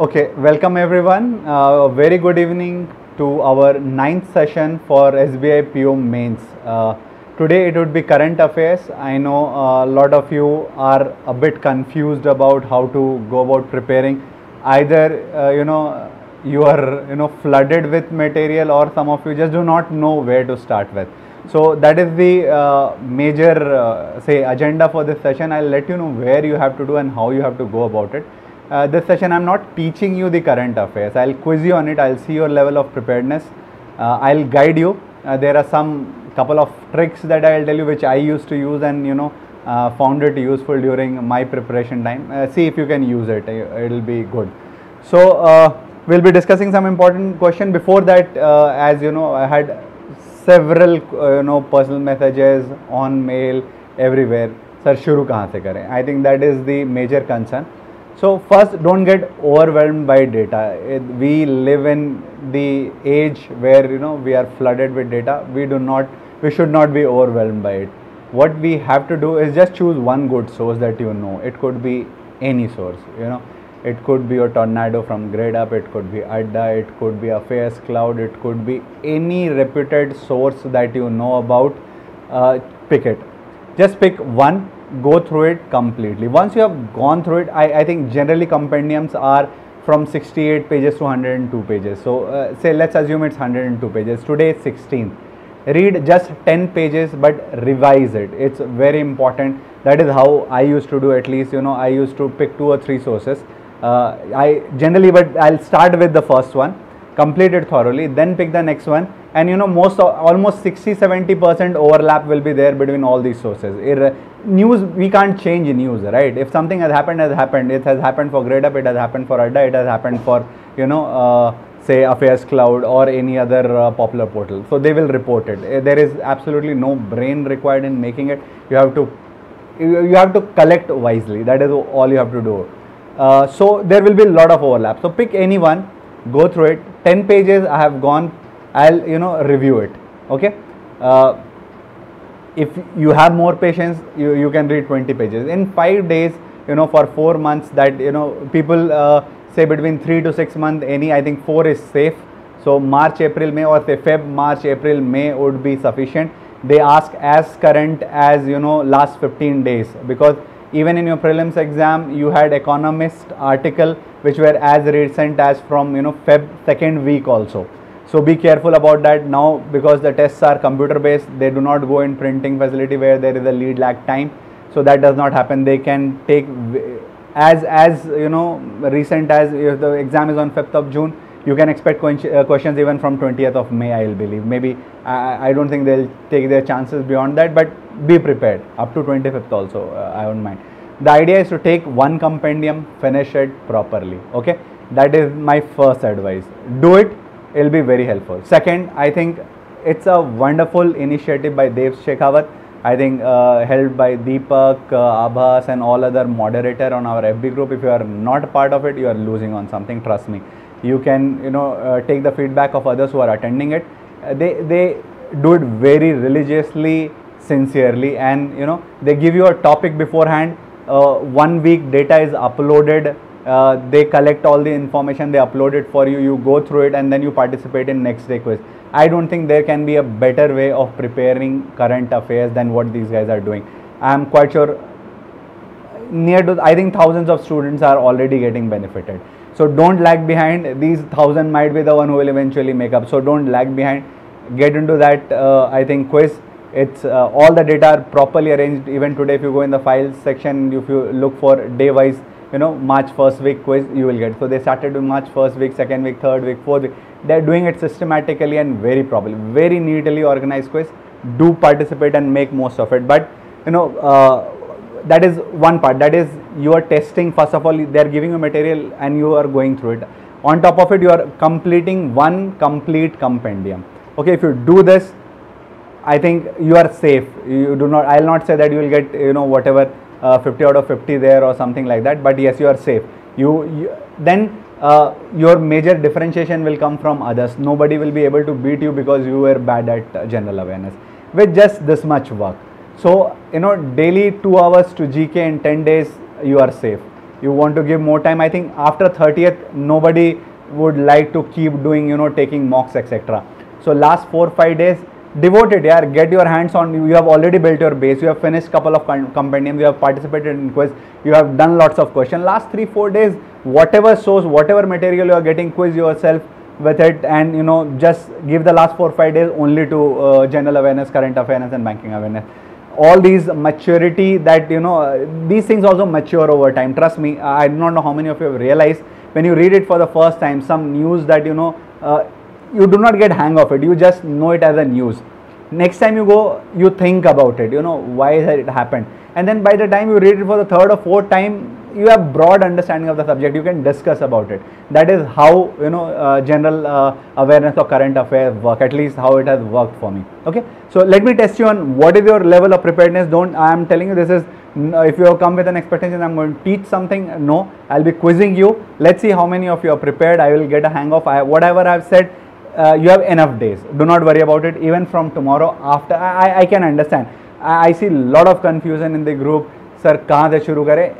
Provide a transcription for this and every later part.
Okay, welcome everyone. Very good evening to our ninth session for SBI PO mains. Today it would be current affairs. I know a lot of you are a bit confused about how to go about preparing. Either you are flooded with material, or some of you just do not know where to start with. So that is the major say agenda for this session. I'll let you know where you have to do and how you have to go about it. This session I'm not teaching you the current affairs. I'll quiz you on it. I'll see your level of preparedness. I'll guide you. There are some couple of tricks that I'll tell you which I used to use and found it useful during my preparation time. See if you can use it. It'll be good. So we'll be discussing some important question. Before that, as you know, I had several personal messages on mail everywhere. Sir, shuru kahan se kare? I think that is the major concern. So first, don't get overwhelmed by data. We live in the age where we are flooded with data. We should not be overwhelmed by it. What we have to do is just choose one good source that you know. It could be any source. It could be a tornado from grade up. It could be Adda. It could be Affairs Cloud. It could be any reputed source that you know about. Pick it. Just pick one. Go through it completely. Once you have gone through it, I think generally compendiums are from 68 pages to 102 pages. So say let's assume it's 102 pages. Today it's 16. Read just 10 pages but revise it. It's very important. That is how I used to do, at least. I used to pick 2 or 3 sources. But I'll start with the first one, complete it thoroughly, then pick the next one, and almost 60-70% overlap will be there between all these sources. News, we can't change news, right? If something has happened, it has happened for grade up, it has happened for Adda, it has happened for say Affairs Cloud or any other popular portal. So they will report it. There is absolutely no brain required in making it. You have to collect wisely. That is all you have to do. So there will be a lot of overlap. So pick any one, go through it. 10 pages I have gone. I'll review it. Okay. If you have more patience, you can read 20 pages in 5 days. For 4 months, that people say between 3 to 6 months. I think 4 is safe. So March, April, May, or say Feb, March, April, May would be sufficient. They ask as current as last 15 days, because even in your prelims exam you had Economist article which were as recent as from Feb 2nd week also. So be careful about that now, because the tests are computer based. They do not go in printing facility where there is a lead lag time. So that does not happen. They can take as recent as if the exam is on 5th of June. You can expect questions even from 20th of May, I will believe. Maybe I don't think they'll take their chances beyond that, but be prepared up to 25th also. I don't mind. The idea is to take one compendium, finish it properly. Okay, that is my first advice. Do it. It will be very helpful. Second, I think it's a wonderful initiative by Dev Shekhawat. I think held by Deepak, Abhas and all other moderator on our FB group. If you are not a part of it, you are losing on something, trust me. You can take the feedback of others who are attending it. They do it very religiously, sincerely, and they give you a topic beforehand. 1 week data is uploaded. They collect all the information, they upload it for you, you go through it, and then you participate in next day quiz. I don't think there can be a better way of preparing current affairs than what these guys are doing. I am quite sure I think thousands of students are already getting benefited. So don't lag behind. These 1,000 might be the one who will eventually make up. So don't lag behind. Get into that I think quiz. It's all the data are properly arranged. Even today, if you go in the files section, if you look for day wise, March 1st week quiz you will get. So they started with March 1st week, 2nd week, 3rd week, 4th week. They are doing it systematically and very properly, very neatly organized quiz. Do participate and make most of it. But that is one part. That is, you are testing. First of all, they are giving you material and you are going through it. On top of it, you are completing one complete compendium. Okay, if you do this, I think you are safe. You do not. I will not say that you will get whatever 50 out of 50 there or something like that. But yes, you are safe. Then your major differentiation will come from others. Nobody will be able to beat you because you were bad at general awareness with just this much work. So daily 2 hours to GK in 10 days, you are safe. you want to give more time. I think after 30th nobody would like to keep doing, you know, taking mocks etc. So last 4-5 days devote it, yeah, get your hands on. You have already built your base, you have finished couple of compendiums, you have participated in quiz, you have done lots of questions. Last 3-4 days, whatever source, whatever material you are getting, quiz yourself with it, and you know, just give the last 4-5 days only to general awareness, current affairs and banking awareness. All these maturity that, you know, these things also mature over time. Trust me, I do not know how many of you have realized when you read it for the first time, some news that, you know, you do not get hang of it, you just know it as a news. Next time you go, you think about it, you know, why has it happened, and then by the time you read it for the third or fourth time, you have broad understanding of the subject, you can discuss about it. That is how, you know, general awareness or current affairs work, at least how it has worked for me. Okay, so let me test you on what is your level of preparedness. Don't, I am telling you, this is, if you have come with an expectation I'm going to teach something, no, I'll be quizzing you. Let's see how many of you are prepared. I will get a hang of whatever I've said. You have enough days, do not worry about it. Even from tomorrow after, I can understand. I see a lot of confusion in the group. Sir, कहाँ से शुरू करें?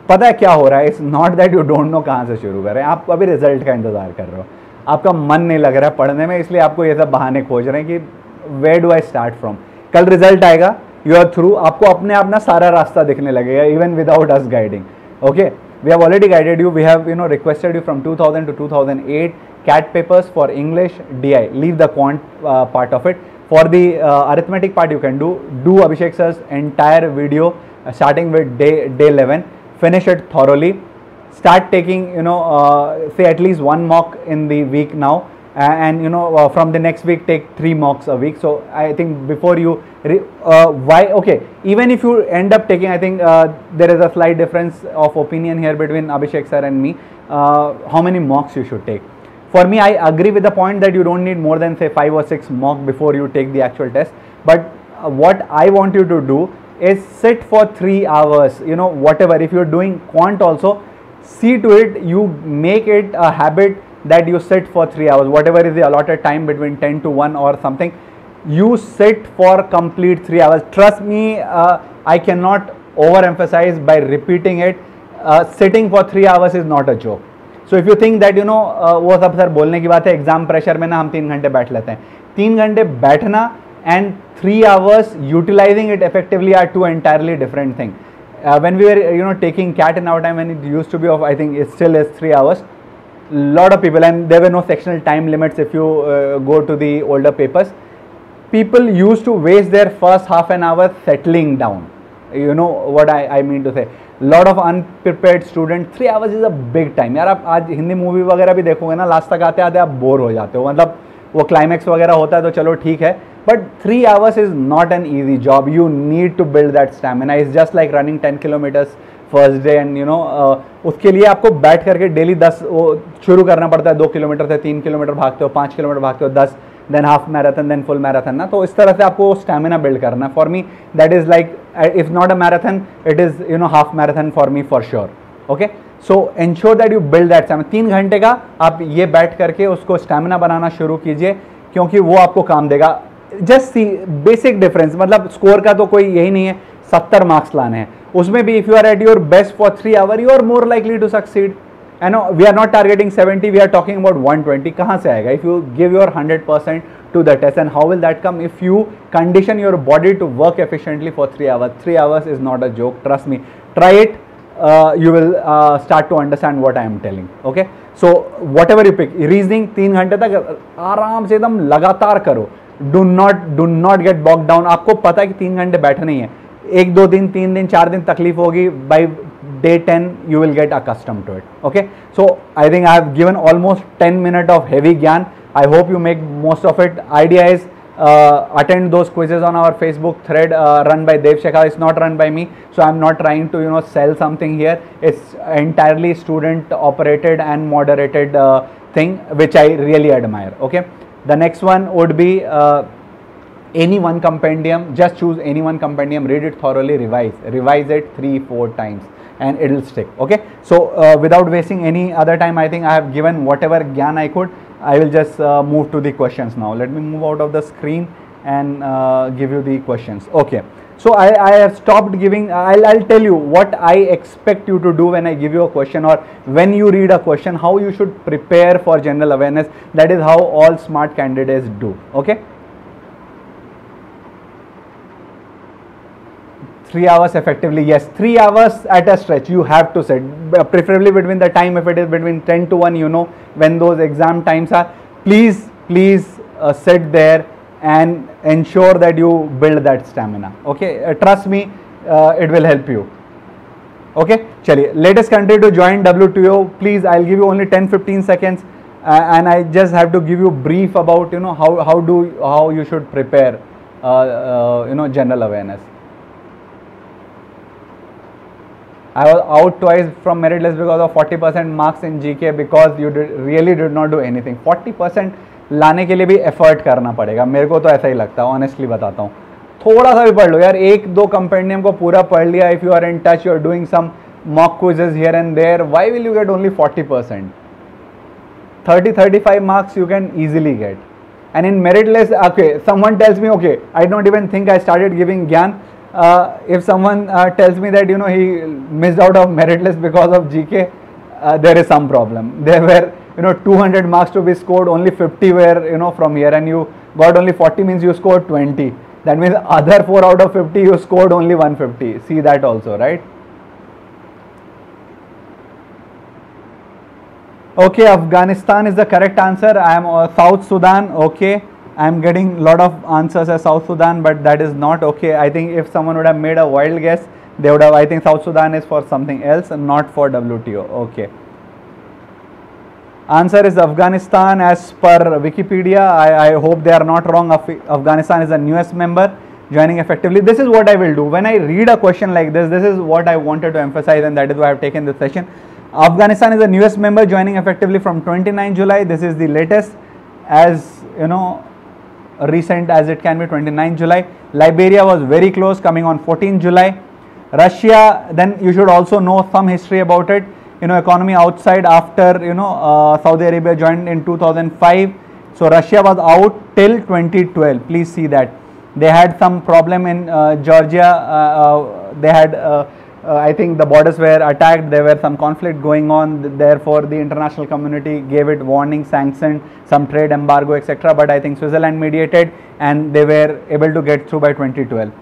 पता है क्या हो रहा है? It's not that you don't know कहाँ से शुरू करें. आप अभी रिजल्ट का इंतजार कर रहे हो, आपका मन नहीं लग रहा है पढ़ने में, इसलिए आपको ये सब बहाने खोज रहे हैं कि where do I start from. कल रिजल्ट आएगा, you are through, आपको अपने आप ना सारा रास्ता दिखने लगेगा, even without us guiding. Okay, we have already guided you. We have, you know, requested you from 2000 to 2008 CAT papers for English, DI. Leave the quant part of it. For the arithmetic part, you can do Abhishek sir's entire video starting with day 11. Finish it thoroughly. Start taking, you know, say at least one mock in the week now, and you know, from the next week take 3 mocks a week. So I think before you okay, even if you end up taking, I think there is a slight difference of opinion here between Abhishek sir and me, how many mocks you should take. For me, I agree with the point that you don't need more than say 5 or 6 mock before you take the actual test. But what I want you to do is sit for 3 hours, you know, whatever. If you're doing quant also, see to it, you make it a habit that you sit for 3 hours, whatever is the allotted time between 10 to 1 or something. You sit for complete 3 hours. Trust me, I cannot overemphasize by repeating it. Sitting for 3 hours is not a joke. So if you think that, you know, वो सब sir बोलने की बात है, exam pressure में ना हम 3 घंटे बैठ लेते हैं. 3 घंटे बैठना and 3 hours utilizing it effectively are two entirely different things. When we were, you know, taking CAT in our time, when it used to be of, I think it still is 3 hours, lot of people, and there were no sectional time limits if you go to the older papers. People used to waste their first half an hour settling down. You know what I mean to say. Lot of unprepared students. 3 hours is a big time. यार आप आज Hindi movie वगैरह भी देखोगे ना, last तक आते आते आप बोर हो जाते हो. मतलब वो क्लाइमैक्स वगैरह होता है तो चलो ठीक है, but 3 hours is not an easy job. You need to build that stamina. It's just like running 10 kilometers first day, and you know उसके लिए आपको बैठ करके डेली 10 शुरू करना पड़ता है. 2 किलोमीटर से 3 किलोमीटर भागते हो, 5 किलोमीटर भागते हो, 10, then half marathon, then full marathon ना. तो इस तरह से आपको स्टैमिना बिल्ड करना है. For me that is like, if not a marathon, it is, you know, half marathon for me for sure. Okay, so ensure that you build that stamina. 3 घंटे का आप ये बैठ करके उसको स्टैमिना बनाना शुरू कीजिए, क्योंकि वो आपको काम देगा. Just see basic difference. मतलब स्कोर का तो कोई यही नहीं है, 70 मार्क्स लाने हैं. उसमें भी if you are at your best for 3 hours, you are more likely to succeed. I know we are not targeting 70, we are talking about 120. कहाँ से आएगा? If you give your 100% to the test, and how will that come? If you condition your body to work efficiently for 3 hours. 3 hours is not a joke. Trust me. Try it. You will start to understand what I am telling. Okay. So whatever you pick, reasoning 3 घंटे तक आराम से एकदम लगातार करो. Do not get bogged down. आपको पता है कि 3 घंटे बैठना ही है. 1, 2 दिन, 3 दिन, 4 दिन तकलीफ होगी. By day 10 you will get accustomed to it. Okay, so I think I have given almost 10 minutes of heavy gyan. I hope you make most of it. Idea is attend those quizzes on our Facebook thread run by Dev Shekhar. It's not run by me, so I'm not trying to, you know, sell something here. It's entirely student operated and moderated thing, which I really admire. Okay, the next one would be any one compendium. Just choose any one compendium, read it thoroughly, revise it 3-4 times, and it will stick. Okay, so without wasting any other time, I think I have given whatever gyan I could. I will just move to the questions now. Let me move out of the screen and give you the questions. Okay, So I have stopped giving. I'll tell you what I expect you to do when I give you a question, or when you read a question, how you should prepare for general awareness. That is how all smart candidates do. Okay. 3 hours effectively, yes, 3 hours at a stretch you have to set, preferably between the time, if it is between 10 to 1, you know, when those exam times are, please sit there and ensure that you build that stamina. Okay, trust me, it will help you. Okay, chaliye, latest country to join WTO, please, I'll give you only 10-15 seconds, and I just have to give you brief about, you know, how you should prepare, you know, general awareness. I was out twice from merit list because of 40% marks in GK, because you really did not do anything. 40% लाने के लिए भी effort करना पड़ेगा, मेरे को तो ऐसा ही लगता है, ऑनेस्टली बताता हूँ. थोड़ा सा भी पढ़ लो यार, एक दो कंपेंडियम को पूरा पढ़ लिया. If you are in touch, you are doing some mock quizzes here and there, why will you get only 40%? 30-35 marks you can easily get. And in merit list, okay, someone tells me, okay, I don't even think I started giving gyan. If someone tells me that, you know, he missed out of merit list because of GK, there is some problem. There were, you know, 200 marks to be scored, only 50 were, you know, from here, and you got only 40, means you scored 20. That means other 4 out of 50 you scored only 150. See that also, right? Okay, Afghanistan is the correct answer. I am South Sudan. Okay, I am getting lot of answers as South Sudan, but that is not okay. I think if someone would have made a wild guess, they would have, I think South Sudan is for something else and not for WTO. Okay. Answer is Afghanistan as per Wikipedia. I hope they are not wrong. Afghanistan is the newest member joining effectively. This is what I will do. When I read a question like this is what I wanted to emphasize, and that is why I have taken this session. Afghanistan is the newest member joining effectively from 29 July. This is the latest, as you know, recent as it can be, 29 July. Liberia was very close, coming on 14 July. Russia, then you should also know some history about it. You know, economy outside after, you know, Saudi Arabia joined in 2005. So Russia was out till 2012. Please see that. They had some problem in Georgia. They had, I think the borders were attacked. There were some conflict going on. Therefore, the international community gave it warning, sanctioned some trade embargo, etc. But I think Switzerland mediated, and they were able to get through by 2012.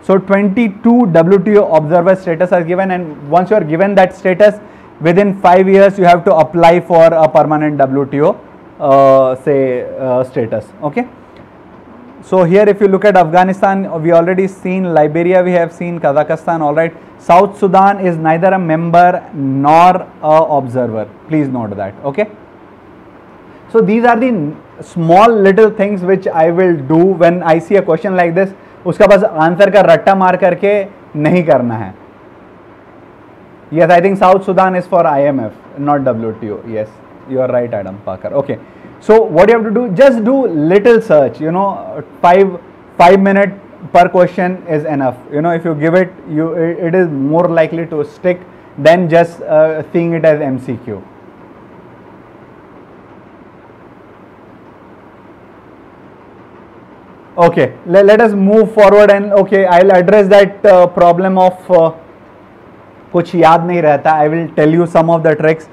So 22 WTO observer status are given, and once you are given that status, within 5 years you have to apply for a permanent WTO status. Okay. So here if you look at Afghanistan, we already seen Liberia, we have seen Kazakhstan, alright. South Sudan is neither a member nor a observer. Please note that. Okay. So these are the small little things which I will do when I see a question like this. उसका बस answer का रट्टा मार करके नहीं करना है. Yes, I think South Sudan is for IMF, not WTO. Yes, you are right, Adam Parker. Okay. So what you have to do, just do little search, you know, 5 minutes per question is enough. You know, if you give it, it is more likely to stick than just seeing it as MCQ. Okay, let us move forward, and okay, I'll address that problem of कुछ याद नहीं रहता. I will tell you some of the tricks.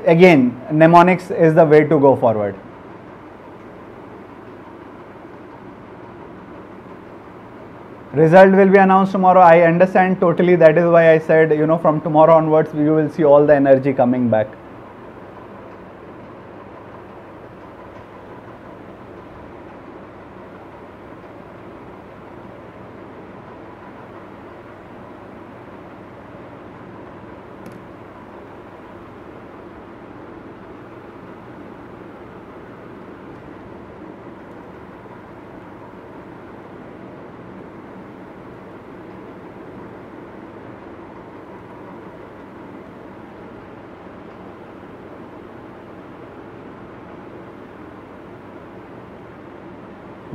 Again, mnemonics is the way to go forward. Result will be announced tomorrow. I understand totally. That is why I said, you know, from tomorrow onwards you will see all the energy coming back.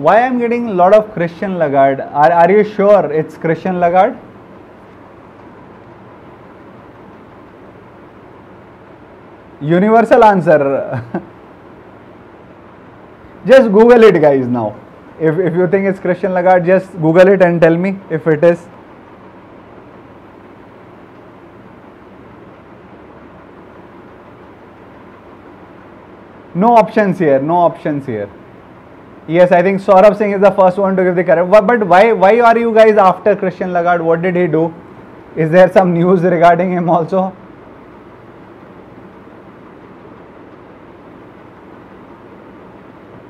Why I am getting a lot of Christian Lagarde? Are you sure it's Christian Lagarde? Universal answer. Just Google it, guys, now. If you think it's Christian Lagarde, just Google it and tell me if it is. No options here. No options here. Yes, I think Saurabh Singh is the first one to give the correct. But why are you guys after Christian Lagarde? What did he do? Is there some news regarding him also?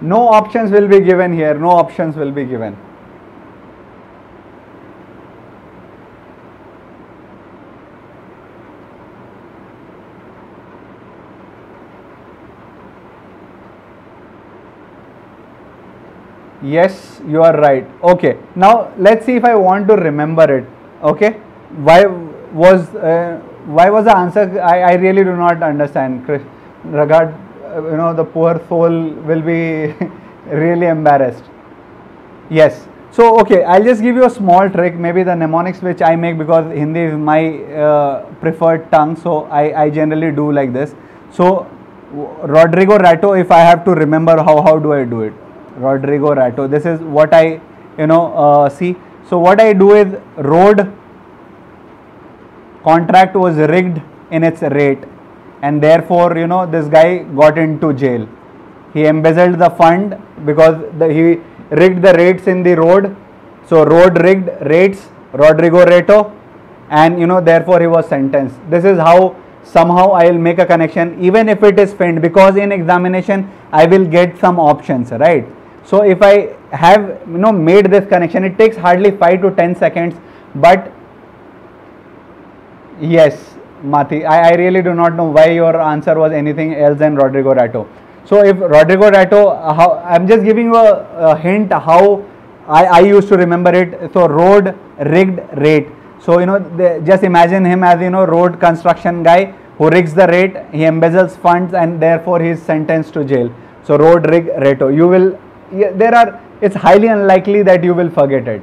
No options will be given here. No options will be given. Yes, you are right. Okay. Now let's see if I want to remember it. Okay. Why was the answer? I really do not understand. Regard, the poor soul will be really embarrassed. Yes. So okay, I'll just give you a small trick. Maybe the mnemonics which I make, because Hindi is my preferred tongue. So I generally do like this. So Rodrigo Rato. If I have to remember how do I do it? Rodrigo Rato. This is what I see. So what I do is, road contract was rigged in its rate, and therefore this guy got into jail. He embezzled the fund because he rigged the rates in the road. So road rigged rates, Rodrigo Rato, and therefore he was sentenced. This is how somehow I will make a connection, even if it is faint, because in examination I will get some options, right? So if I have made this connection, it takes hardly 5 to 10 seconds. But yes, Mati, I really do not know why your answer was anything else than Rodrigo Rato. So if Rodrigo Rato, I'm just giving you a hint how I used to remember it. So road rigged rate. So just imagine him as road construction guy who rigs the rate, he embezzles funds, and therefore he is sentenced to jail. So road rig Rato. You will. It's highly unlikely that you will forget it.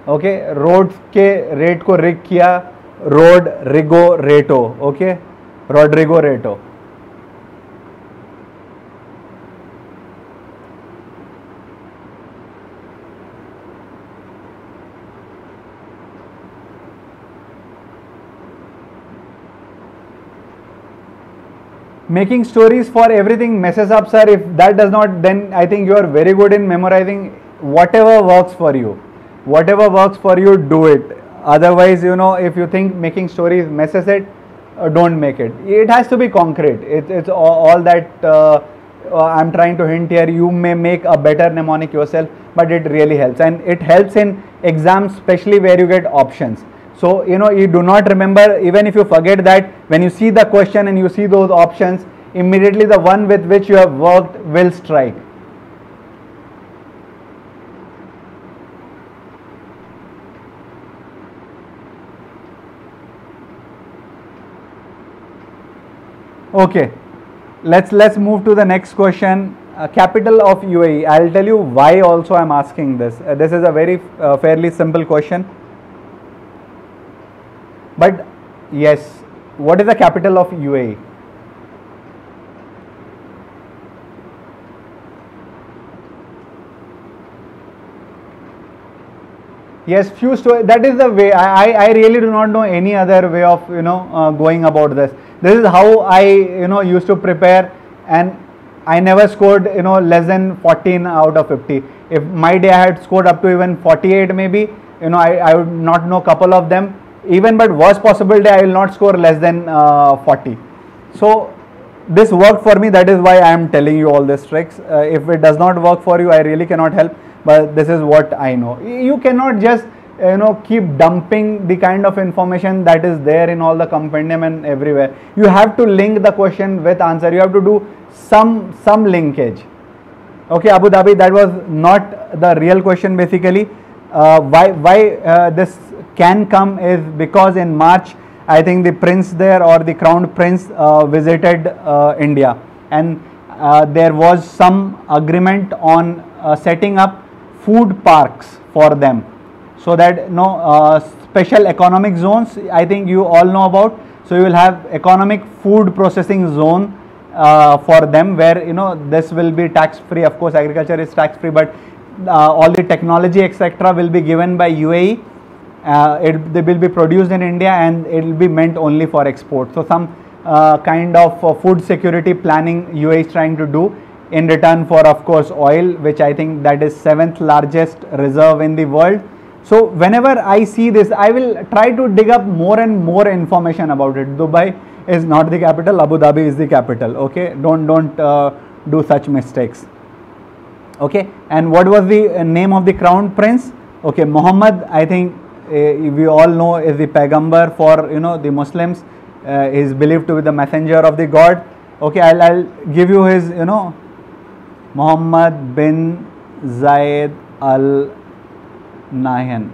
Okay, road के rate को rig किया, road rigo Rato. Okay, Rodrigo Rato. Making stories for everything messes up, sir. If that does not, then I think you are very good in memorizing. Whatever works for you. Whatever works for you, do it. Otherwise, if you think making stories messes it, don't make it. It has to be concrete. It's all that I'm trying to hint here. You may make a better mnemonic yourself, but it really helps. And it helps in exams, especially where you get options. So, you do not remember, even if you forget that, when you see the question and you see those options, immediately the one with which you have worked will strike. Okay, let's move to the next question. Capital of UAE. I'll tell you why also I'm asking this. This is a very fairly simple question. But yes, what is the capital of UAE? Yes, few stories. That is the way. I really do not know any other way of going about this. This is how I used to prepare, and I never scored less than 14 out of 50. If my day I had scored up to even 48, maybe I would not know couple of them. Even but worst possible day I will not score less than 40. So this worked for me. That is why I am telling you all these tricks. If it does not work for you, I really cannot help. But this is what I know. You cannot just keep dumping the kind of information that is there in all the compendium and everywhere. You have to link the question with answer. You have to do some linkage. Okay, Abu Dhabi, that was not the real question basically. Why this can come is because in March, I think the prince there, or the crown prince, visited India, and there was some agreement on setting up food parks for them, so that special economic zones, I think you all know about. So you will have economic food processing zone for them, where this will be tax free. Of course, agriculture is tax free, but all the technology etc. will be given by UAE. They will be produced in India, and it will be meant only for export. So some kind of food security planning UAE is trying to do in return for, of course, oil, which I think that is 7th largest reserve in the world. So whenever I see this, I will try to dig up more and more information about it. Dubai is not the capital, Abu Dhabi is the capital. Okay, don't do such mistakes. Okay, and what was the name of the crown prince? Okay, Muhammad, I think we all know, is the Paigambar for the Muslims. Is believed to be the messenger of the God. Okay, I'll give you his Muhammad bin Zayed Al Nahyan.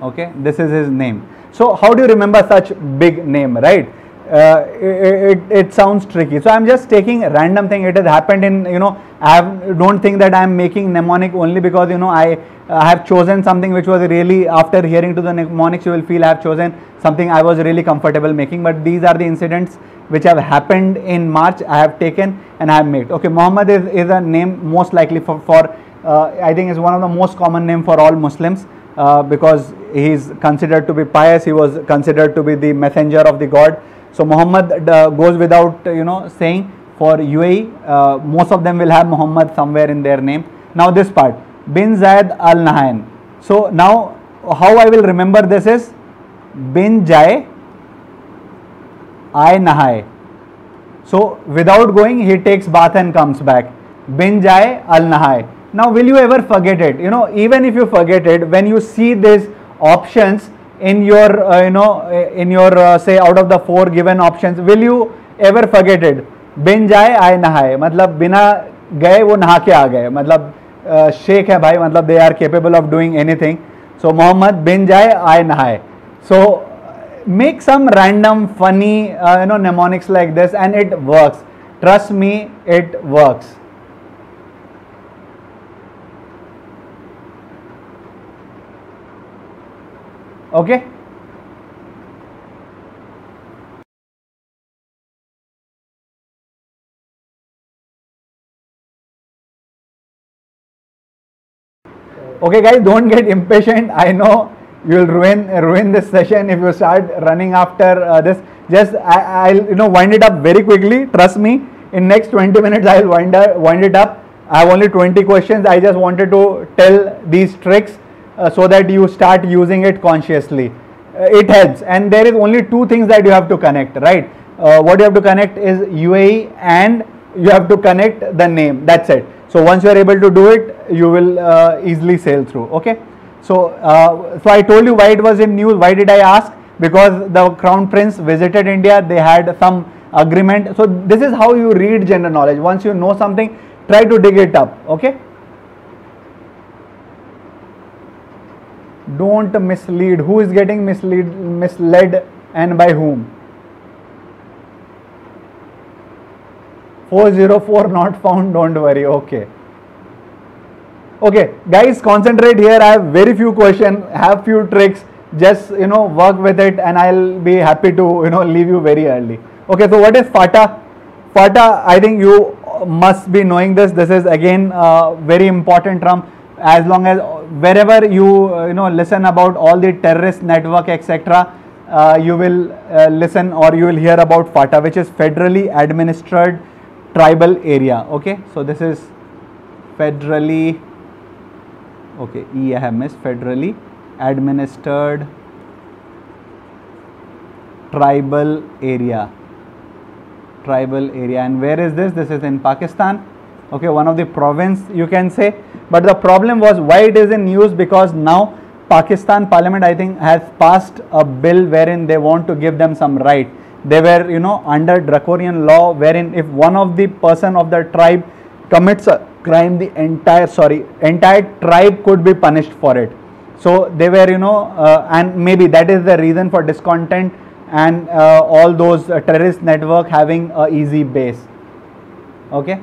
Okay, this is his name. So how do you remember such big name, right? It sounds tricky. So I'm just taking a random thing. It has happened in don't think that I'm making mnemonic only because I have chosen something which was really, after hearing to the mnemonics, you will feel I have chosen something I was really comfortable making. But these are the incidents which have happened in March. I have taken and I have made. Okay, Muhammad is a name most likely for I think is one of the most common name for all Muslims because he is considered to be pious. He was considered to be the messenger of the God. So Muhammad goes without saying. For UAE, most of them will have Muhammad somewhere in their name. Now this part, bin Zayed Al Nahyan. So now how I will remember this is bin Jai I Nahai. So without going, he takes bath and comes back. Bin Jai Al Nahai. Now will you ever forget it? Even if you forget it, when you see these options in your say out of the 4 given options, will you ever forget it? बिन जाए आए नहाए, मतलब बिना गए वो नहा के आ गए, मतलब शेख है भाई, मतलब they are capable of doing anything. So Mohammad bin जाए आए नहाए. सो make some random funny mnemonics like this, and it works. Trust me, it works. Okay. Okay guys, don't get impatient. I know you will ruin this session if you start running after this. Just I'll wind it up very quickly. Trust me, in next 20 minutes I'll wind it up. I have only 20 questions. I just wanted to tell these tricks so that you start using it consciously. It helps, and there is only 2 things that you have to connect, right? What you have to connect is UAE, and you have to connect the name. That's it. So once you are able to do it, you will easily sail through. Okay. So so I told you why it was in news. Why did I ask? Because the Crown Prince visited India. They had some agreement. So this is how you read general knowledge. Once you know something, try to dig it up. Okay. Don't mislead. Who is getting misled and by whom? 404 not found. Don't worry. Okay. Okay, guys, concentrate here. I have very few questions, have few tricks. Just work with it, and I'll be happy to leave you very early. Okay, so what is FATA? FATA, I think you must be knowing this. This is again very important term. As long as wherever you listen about all the terrorist network etc., you will listen or you will hear about FATA, which is federally administered tribal area. Okay, so this is federally, okay, I have missed, federally administered tribal area. And where is this? This is in Pakistan. Okay, one of the province you can say. But the problem was why it is in news, because now Pakistan Parliament, I think, has passed a bill wherein they want to give them some right. They were under draconian law, wherein if one of the person of the tribe commits a crime, the entire tribe could be punished for it. So they were and maybe that is the reason for discontent and all those terrorist network having a easy base. Okay,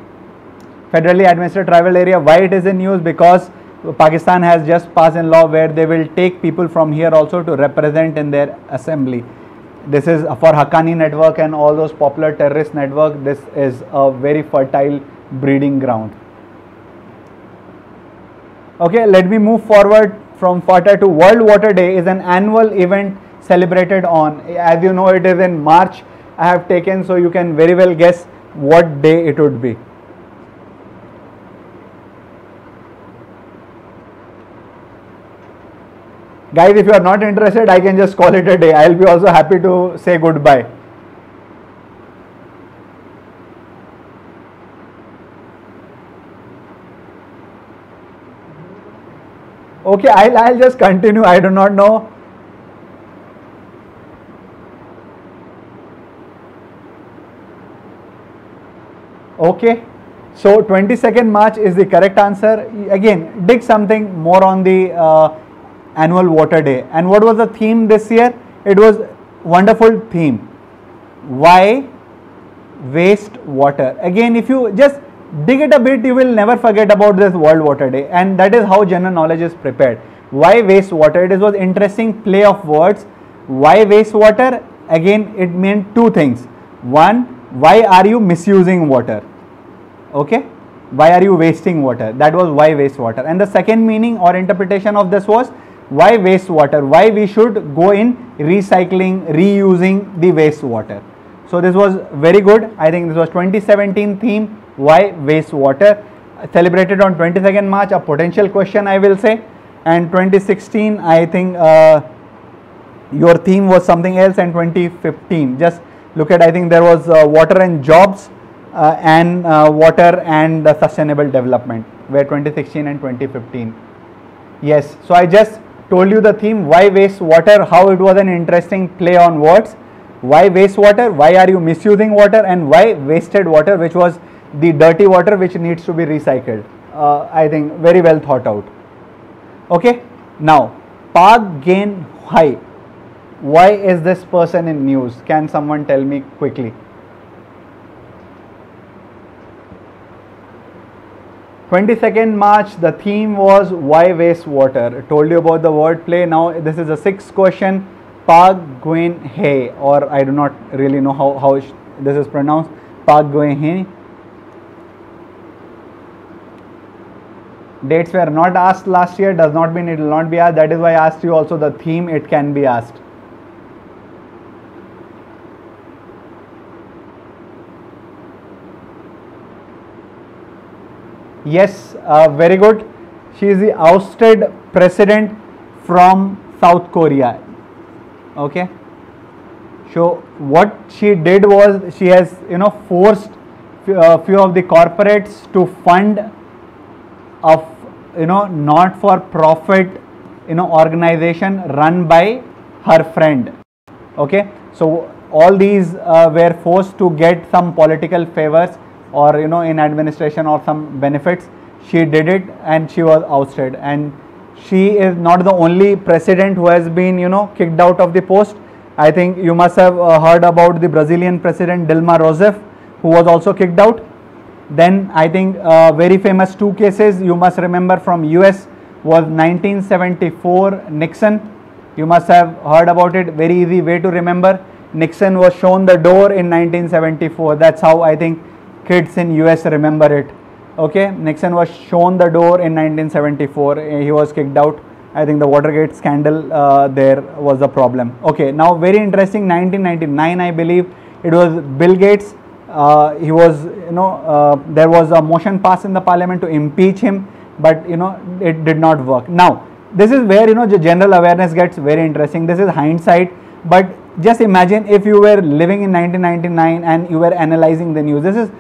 federally administered tribal area. Why it is in news? Because Pakistan has just passed a law where they will take people from here also to represent in their assembly. This is for Haqqani network and all those popular terrorist network. This is a very fertile breeding ground. Okay, let me move forward from FATA to World Water Day is an annual event celebrated on, as you know, it is in March. I have taken, so you can very well guess what day it would be. Guys, if you are not interested, I can just call it a day. I will be also happy to say goodbye. Okay, I'll just continue. I do not know. Okay, so 22nd March is the correct answer. Again, dig something more on the annual water day. And what was the theme this year? It was wonderful theme. Why waste water? Again, if you just dig it a bit, you will never forget about this World Water Day, and that is how general knowledge is prepared. Why waste water? It was interesting play of words. Why waste water? Again, it meant two things. One, why are you misusing water? Okay, why are you wasting water? That was why waste water. And the second meaning or interpretation of this was why waste water? Why we should go in recycling, reusing the waste water. So this was very good. I think this was 2017 theme. Why waste water, celebrated on 22nd March, a potential question I will say. And 2016 I think your theme was something else, and 2015 just look at, I think there was water and jobs and water and sustainable development, where 2016 and 2015. Yes, so I just told you the theme, why waste water, how it was an interesting play on words. Why waste water, why are you misusing water, and why wasted water, which was the dirty water which needs to be recycled. I think very well thought out. Okay, now Park Geun-hye, why is this person in news? Can someone tell me quickly? 22nd March, the theme was why waste water. I told you about the word play. Now this is the sixth question. Park Geun-hye, or I do not really know how this is pronounced. Park Geun-hye. Dates were not asked last year, does not mean it will not be asked. That is why I asked you also the theme, it can be asked. Yes, very good. She is the ousted president from South Korea. Okay. So what she did was, she has forced a few of the corporates to fund a not for profit organization run by her friend. Okay. So all these were forced to get some political favors, or in administration or some benefits. She did it and she was ousted, and she is not the only president who has been kicked out of the post. I think you must have heard about the Brazilian president Dilma Rousseff, who was also kicked out. Then I think very famous two cases you must remember from US was 1974 Nixon. You must have heard about it. Very easy way to remember. Nixon was shown the door in 1974. That's how I think kids in US remember it. Okay, Nixon was shown the door in 1974. He was kicked out. I think the Watergate scandal there was the problem. Okay, now very interesting, 1999 I believe, it was Bill Gates. He was there was a motion passed in the parliament to impeach him, but it did not work. Now this is where the general awareness gets very interesting. This is hindsight, but just imagine if you were living in 1999 and you were analyzing the news. This is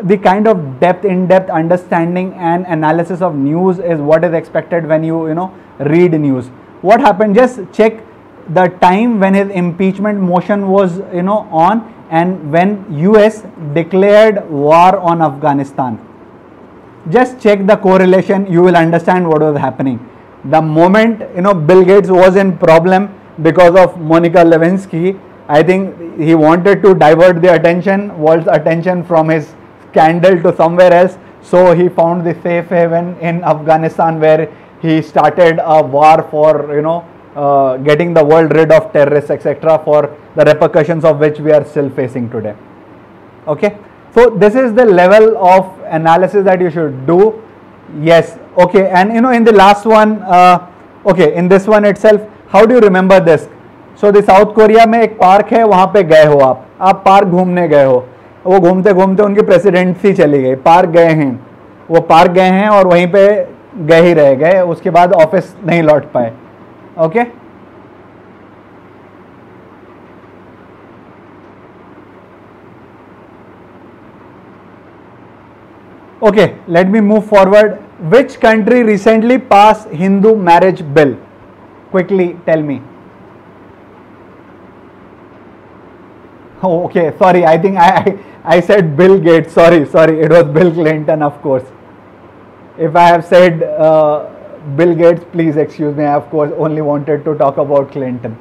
the kind of in-depth understanding and analysis of news is what is expected when you read news. What happened? Just check the time when his impeachment motion was on, and when US declared war on Afghanistan. Just check the correlation, you will understand what was happening. The moment Bill Gates was in problem because of Monica Lewinsky, I think he wanted to divert the world's attention from his scandal to somewhere else. So he found the safe haven in Afghanistan, where he started a war for getting the world rid of terrorists, etc., for the repercussions of which we are still facing today. Okay, so this is the level of analysis that you should do. Yes, okay, and in the last one, okay, in this one itself, how do you remember this? So the South Korea में एक park है, वहाँ पे गए हो आप park घूमने गए हो, वो घूमते घूमते उनकी प्रेसिडेंसी चली गई, पार्क गए हैं, वो पार्क गए हैं और वहीं पे गए ही रह गए, उसके बाद ऑफिस नहीं लौट पाए. Okay Okay, let me move forward. Which country recently passed Hindu marriage bill? Quickly tell me. Oh, okay, sorry, I think I said Bill Gates. Sorry, it was Bill Clinton, of course. If I have said Bill Gates, please excuse me. I, of course, only wanted to talk about Clinton.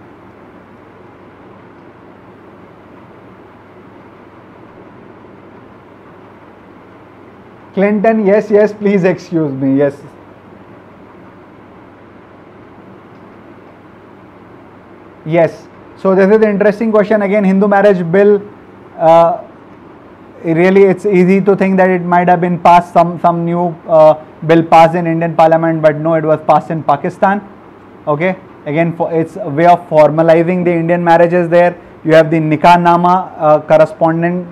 Clinton, yes, please excuse me, yes. Yes, so this is an interesting question. Again, Hindu marriage bill, really it's easy to think that it might have been passed, some new bill passed in Indian parliament, but no, it was passed in Pakistan. Okay, again, it's a way of formalizing the Indian marriages there. You have the Nikah Nama correspondent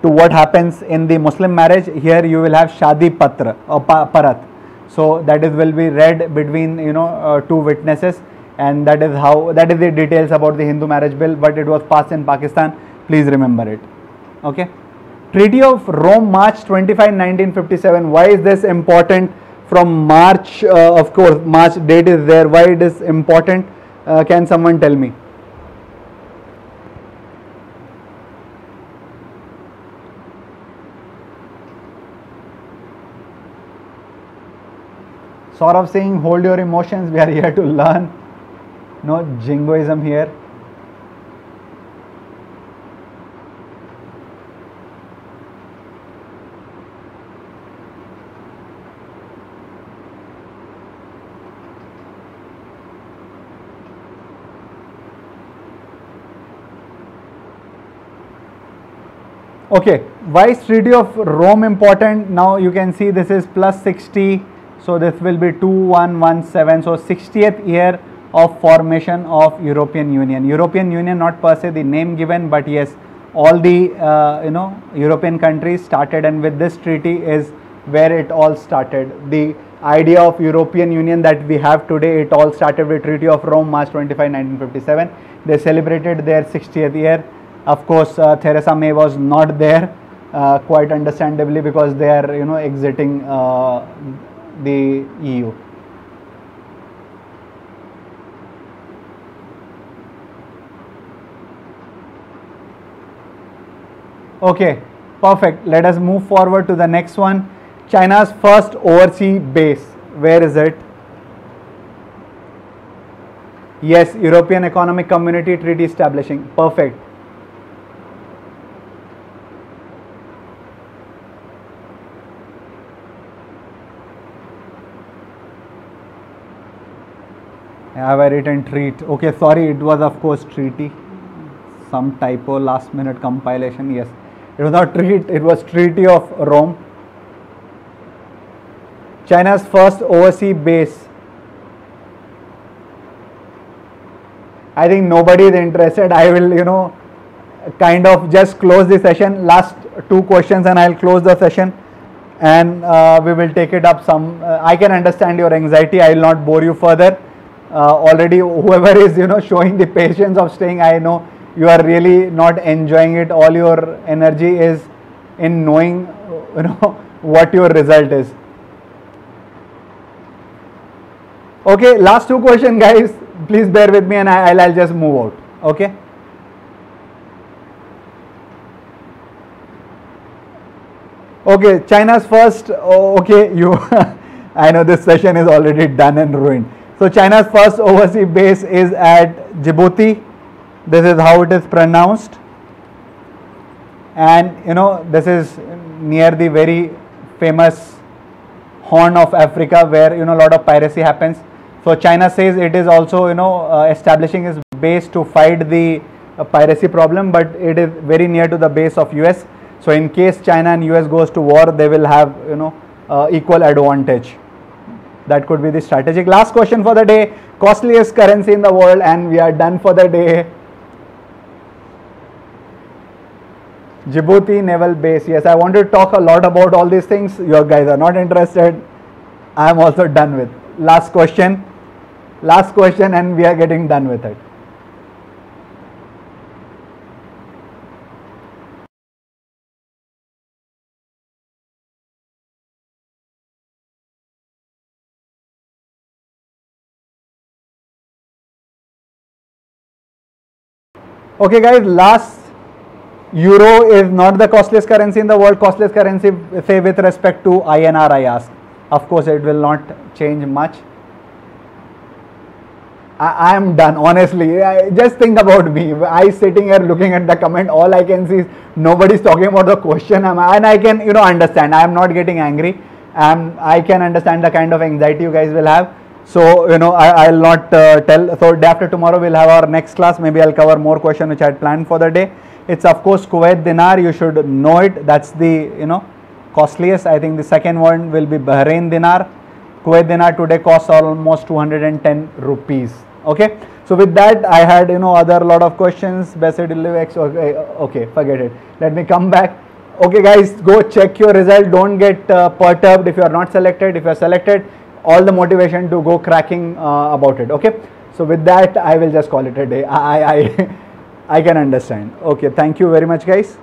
to what happens in the Muslim marriage. Here you will have Shadi Patra or Parat. So that is will be read between two witnesses, and that is the details about the Hindu marriage bill, but it was passed in Pakistan. Please remember it. Okay. Treaty of Rome, March 25, 1957. Why is this important? From March, of course, March date is there. Why it is important? Can someone tell me? Saurav saying, hold your emotions, we are here to learn. No jingoism here. Okay, why is Treaty of Rome important? Now you can see this is plus 60. So this will be 2117. So 60th year of formation of European Union. European Union, not per se the name given, but yes, all the European countries started, and with this treaty is where it all started. The idea of European Union that we have today, it all started with Treaty of Rome, March 25, 1957. They celebrated their 60th year. Of course, Theresa May was not there, quite understandably, because they are exiting the EU. Okay, perfect. Let us move forward to the next one. China's first overseas base. Where is it? Yes, European Economic Community Treaty establishing. Perfect. Have I written treat? Okay, sorry, it was of course treaty. Some typo, last minute compilation. Yes, it was not treat, it was Treaty of Rome. China's first overseas base. I think nobody is interested. I will, kind of just close the session. Last two questions and I'll close the session, and we will take it up some. I can understand your anxiety. I will not bore you further. Already whoever is showing the patience of staying, I know you are really not enjoying it. All your energy is in knowing what your result is. Okay, last two questions, guys. Please bear with me, and I'll just move out. Okay. Okay, China's first. Okay, you. I know this session is already done and ruined. So China's first overseas base is at Djibouti. This is how it is pronounced, and this is near the very famous Horn of Africa, where a lot of piracy happens. So China says it is also, establishing its base to fight the piracy problem, but it is very near to the base of US. So in case China and US goes to war, they will have, equal advantage. That could be the strategic. Last question for the day, costliest currency in the world, and we are done for the day. Djibouti naval base. Yes, I want to talk a lot about all these things. You guys are not interested. I am also done with. Last question, and we are getting done with it. Okay guys, last, euro is not the costliest currency in the world. Costliest currency, say with respect to INR, I ask. Of course, it will not change much. I am done, honestly. Just think about me. I sitting here looking at the comment, all I can see is nobody's talking about the question. And I can, understand. I am not getting angry. I can understand the kind of anxiety you guys will have. So, I'll not tell. So, day after tomorrow, we'll have our next class. Maybe I'll cover more questions which I had planned for the day. It's, of course, Kuwait dinar. You should know it. That's the, costliest. I think the second one will be Bahrain dinar. Kuwait dinar today costs almost 210 rupees. Okay. So, with that, I had, other lot of questions. Okay, forget it. Let me come back. Okay, guys, go check your result. Don't get perturbed if you are not selected. If you are selected, all the motivation to go cracking about it. Okay. So with that, I will just call it a day. I can understand. Okay. Thank you very much, guys.